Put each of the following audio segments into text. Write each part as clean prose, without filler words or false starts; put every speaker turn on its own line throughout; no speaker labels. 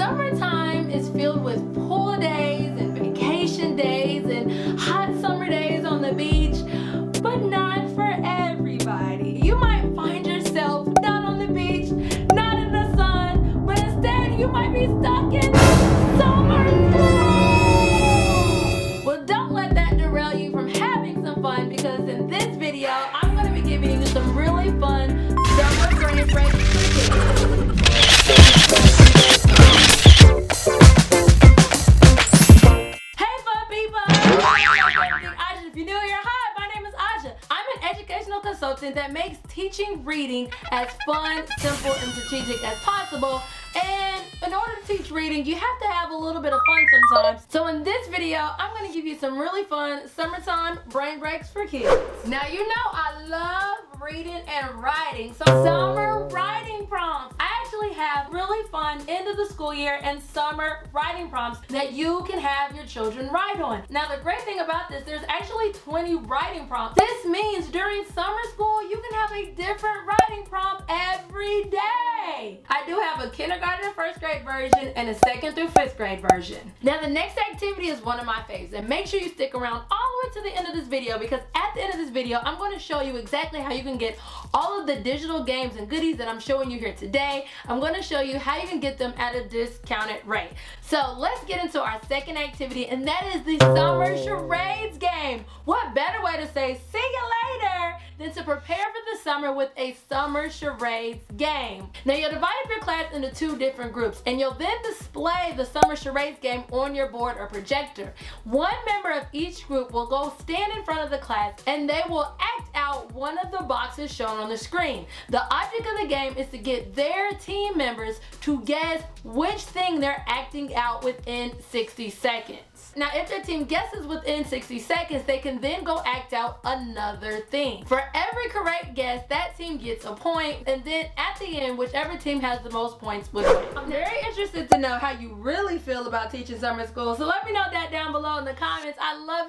Summertime is filled with pool days and vacation days and hot summer days on the beach, but not for everybody. You might find yourself not on the beach, not in the sun, but instead you might be stuck in summer school. Well, don't let that derail you from having some fun, because in this video, I'm going to be giving you some really fun summer brain breaks for kids. If you're new here, hi, my name is Aja. I'm an educational consultant that makes teaching reading as fun, simple, and strategic as possible. And in order to teach reading, you have to have a little bit of fun sometimes. So in this video, I'm going to give you some really fun summertime brain breaks for kids. Now, you know I love reading and writing, so summer writing prompts. I actually have really fun end of the school year and summer writing prompts that you can have your children write on. Now, the great thing about this, there's actually 20 writing prompts. This means during summer school, you can have a different writing prompt every day. I do have a kindergarten and first grade version and a second through fifth grade version. Now, the next activity is one of my favorites, and make sure you stick around all the way to the end of this video, because at the end of this video, I'm going to show you exactly how you can get all of the digital games and goodies that I'm showing you here today. I'm going to show you how you can get them at a discounted rate. So let's get into our second activity, and that is the summer charades game. What better way to say see you later than to prepare for the summer with a summer charades game. Now, you'll divide up your class into two different groups, and you'll then display the summer charades game on your board or projector. One member of each group will go stand in front of the class, and they will act out one of the boxes shown on the screen. The object of the game is to get their team members to guess which thing they're acting out within 60 seconds. Now, if their team guesses within 60 seconds, they can then go act out another thing. For every correct guess, that team gets a point, and then at the end, whichever team has the most points will win. I'm very interested to know how you really feel about teaching summer school, so let me know that down below in the comments. I love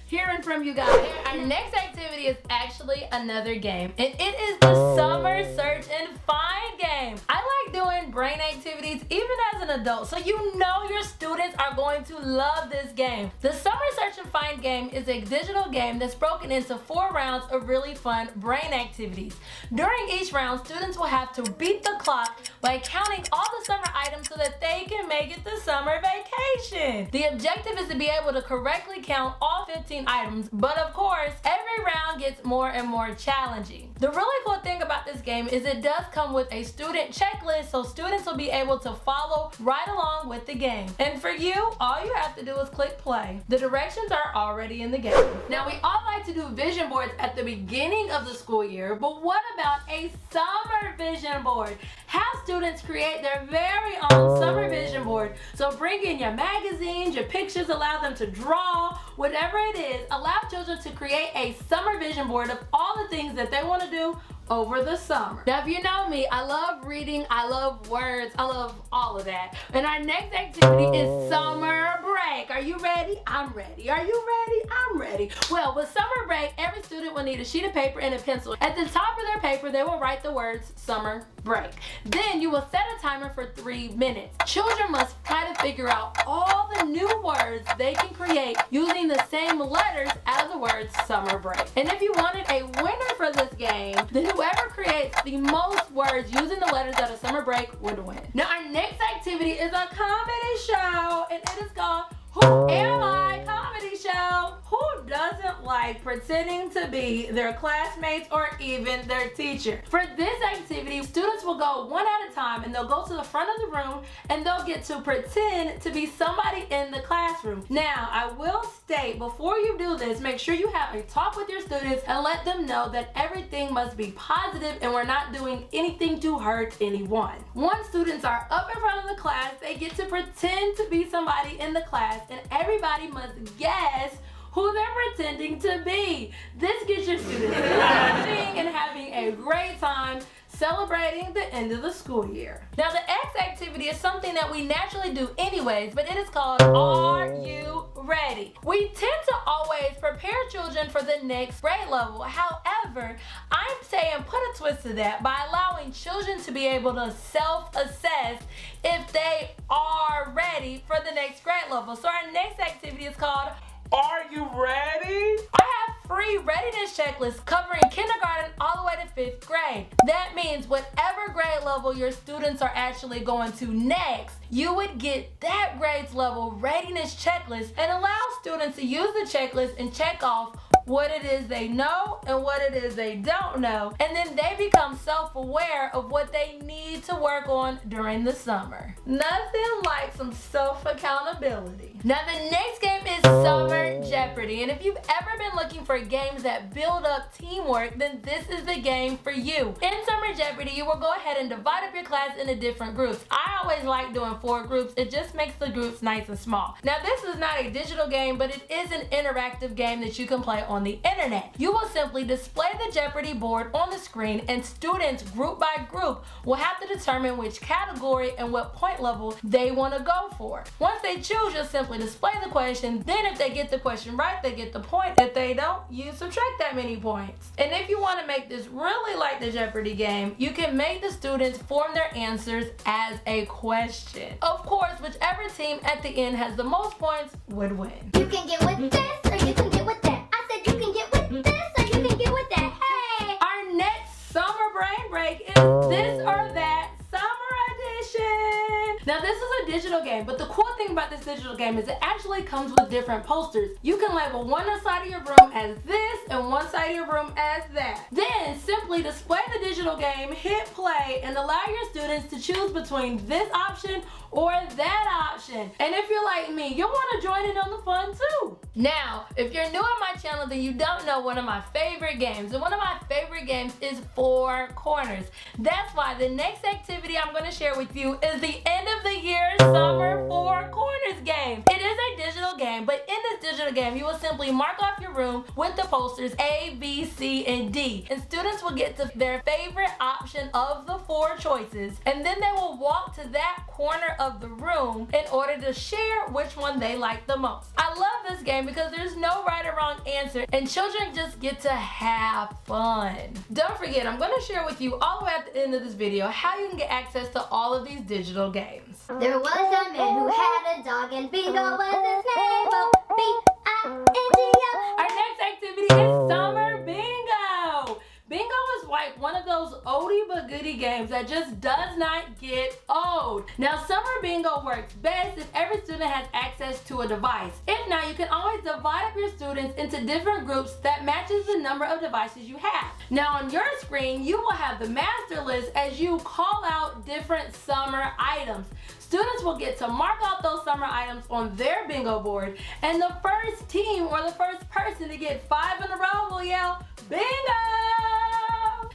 hearing from you guys. Our next activity is actually another game, and it is the Summer Search and Find game. I like doing brain activities even as an adult, so you know your students are going to love this game. The Summer Search and Find game is a digital game that's broken into 4 rounds of really fun brain activities. During each round, students will have to beat the clock by counting all the summer items so that they can make it to summer vacation. The objective is to be able to correctly count all 15 items, but of course, every round gets more and more challenging. The really cool thing about this game is it does come with a student checklist, so students will be able to follow right along with the game. And for you, all you have to do is click play. The directions are already in the game. Now, we all like to do vision boards at the beginning of the school year, but what about a summer vision board? Have students create their very own summer vision board. So bring in your magazines, your pictures, allow them to draw, whatever it is, allow children to create a summer vision board of all the things that they want to do over the summer. Now, if you know me, I love reading, I love words, I love all of that. And our next activity is summer break. Are you ready? I'm ready. Are you ready? I'm ready. Well, with summer break, every student will need a sheet of paper and a pencil. At the top of their paper, they will write the words summer break. Then you will set a timer for 3 minutes. Children must try to figure out all the new words they can create using the same letters out of the words summer break. And if you wanted a winner for this game, then whoever creates the most words using the letters out of summer break would win. Now, our next activity is a comedy show, and it is called Who Am I? Comedy Show. Who doesn't like pretending to be their classmates or even their teacher? For this activity, students will go one at a time, and they'll go to the front of the room, and they'll get to pretend to be somebody in the classroom. Now, I will state, before you do this, make sure you have a talk with your students and let them know that everything must be positive and we're not doing anything to hurt anyone. Once students are up in front of the class, they get to pretend to be somebody in the class, and everybody must guess who they're pretending to be. This gets your students laughing and having a great time. celebrating the end of the school year. Now the X activity is something that we naturally do anyways, but it is called Are You Ready? We tend to always prepare children for the next grade level. However, I'm saying put a twist to that by allowing children to be able to self-assess if they are ready for the next grade level. So our next activity is called Are You Ready? I have free readiness checklists covering kindergarten all the way to 5th grade. That means whatever grade level your students are actually going to next, you would get that grade's level readiness checklist and allow students to use the checklist and check off what it is they know and what it is they don't know, and then they become self-aware of what they need to work on during the summer. Nothing like some self-accountability. Now the next game is Summer Jeopardy, and if you've ever been looking for games that build up teamwork, then this is the game for you. In Summer Jeopardy, you will go ahead and divide up your class into different groups. I always like doing 4 groups. It just makes the groups nice and small. Now this is not a digital game, but it is an interactive game that you can play on the internet. You will simply display the Jeopardy board on the screen, and students group by group will have to determine which category and what point level they want to go for. Once they choose, you'll simply display the question. Then if they get the question right, they get the point. If they don't, you subtract that many points. And if you want to make this really like the Jeopardy game, you can make the students form their answers as a question. Of course, whichever team at the end has the most points would win.
You can get with this or you can get with that. I said you can get with this or you can get with that. Hey!
Our next summer brain break is This or That Summer Edition. Now this is a digital game, but the cool thing about this digital game is it actually comes with different posters. You can label one side of your room as this and one side of your room as that. Then simply display the digital game, hit play, and allow your students to choose between this option or that option. And if you're like me, you'll want to join in on the fun too. Now, if you're new on my channel, then you don't know one of my favorite games. And one of my favorite games is 4 Corners. That's why the next activity I'm going to share with you is the end of the year summer 4 Corners game. It is a digital game, but in this digital game, you will simply mark off your room with the posters A, B, C, and D. And students will get to their favorite option of the 4 choices, and then they will walk to that corner of the room in order to share which one they like the most. I love this game because there's no right or wrong answer, and children just get to have fun. Don't forget, I'm going to share with you all the way at the end of this video how you can get access to all of these digital games.
There was a man who had a dog and Bingo was his name. Oh, B-I-N-G-O.
Our next activity is Summer Bingo. Bingo is like one of those oldie but goodie games that just does not get old. Now, Summer Bingo works best if every student has access to a device. If not, you can always divide up your students into different groups that matches the number of devices you have. Now, on your screen, you will have the master list as you call out different summer items. Students will get to mark out those summer items on their bingo board, and the first team or the first person to get 5 in a row will yell, Bingo!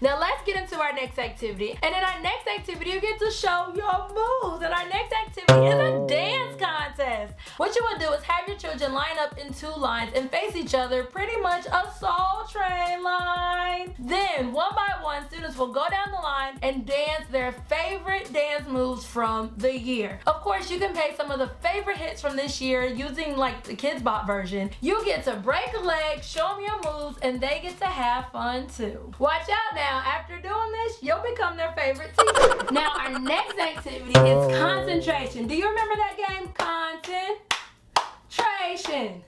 Now let's get into our next activity. And in our next activity, you get to show your moves. And our next activity is a dance contest. What you will do is have your children line up in 2 lines and face each other, pretty much a Soul Train line. Then, one by one, students will go down the line and dance their favorite dance moves from the year. Of course, you can pick some of the favorite hits from this year using like the Kids Bop version. You get to break a leg, show them your moves, and they get to have fun too. Watch out now. After doing this, you'll become their favorite teacher. Now, our next activity is concentration. Do you remember that game? Concentration.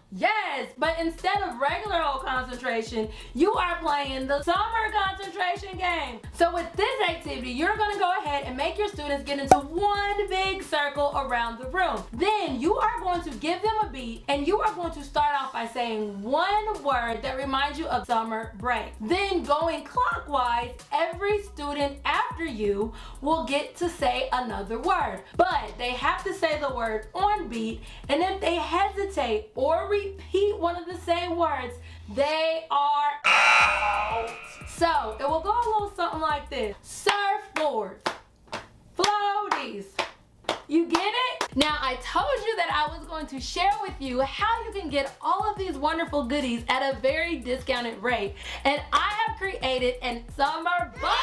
Yes, but instead of regular old concentration, you are playing the summer concentration game. So with this activity, you're going to go ahead and make your students get into one big circle around the room. Then you are going to give them a beat, and you are going to start off by saying one word that reminds you of summer break. Then going clockwise, every student after you will get to say another word. But they have to say the word on beat, and if they hesitate or repeat one of the same words, they are out. So it will go a little something like this. Surfboards, floaties. You get it? Now, I told you that I was going to share with you how you can get all of these wonderful goodies at a very discounted rate. And I have created a summer bundle.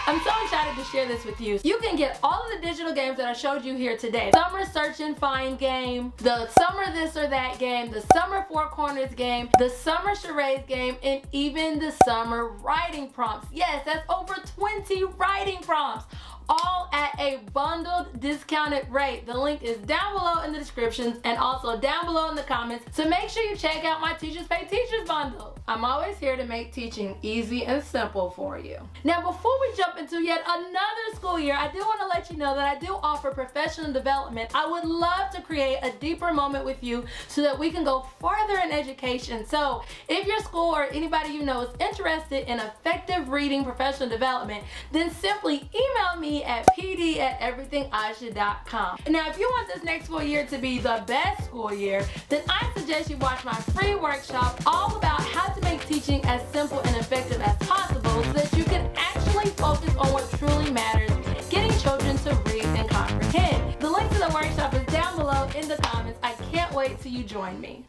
I'm so excited to share this with you. You can get all of the digital games that I showed you here today. Summer Search and Find game, the Summer This or That game, the Summer Four Corners game, the Summer Charades game, and even the Summer Writing Prompts. Yes, that's over 20 writing prompts, all at a bundled discounted rate. The link is down below in the descriptions and also down below in the comments. So make sure you check out my Teachers Pay Teachers bundle. I'm always here to make teaching easy and simple for you. Now, before we jump into yet another school year, I do want to let you know that I do offer professional development. I would love to create a deeper moment with you so that we can go farther in education. So if your school or anybody you know is interested in effective reading professional development, then simply email me at pd@everythingaja.com. Now, if you want this next school year to be the best school year, then I suggest you watch my free workshop all about how to make teaching as simple and effective as possible so that you can actually focus on what truly matters, getting children to read and comprehend. The link to the workshop is down below in the comments. I can't wait till you join me.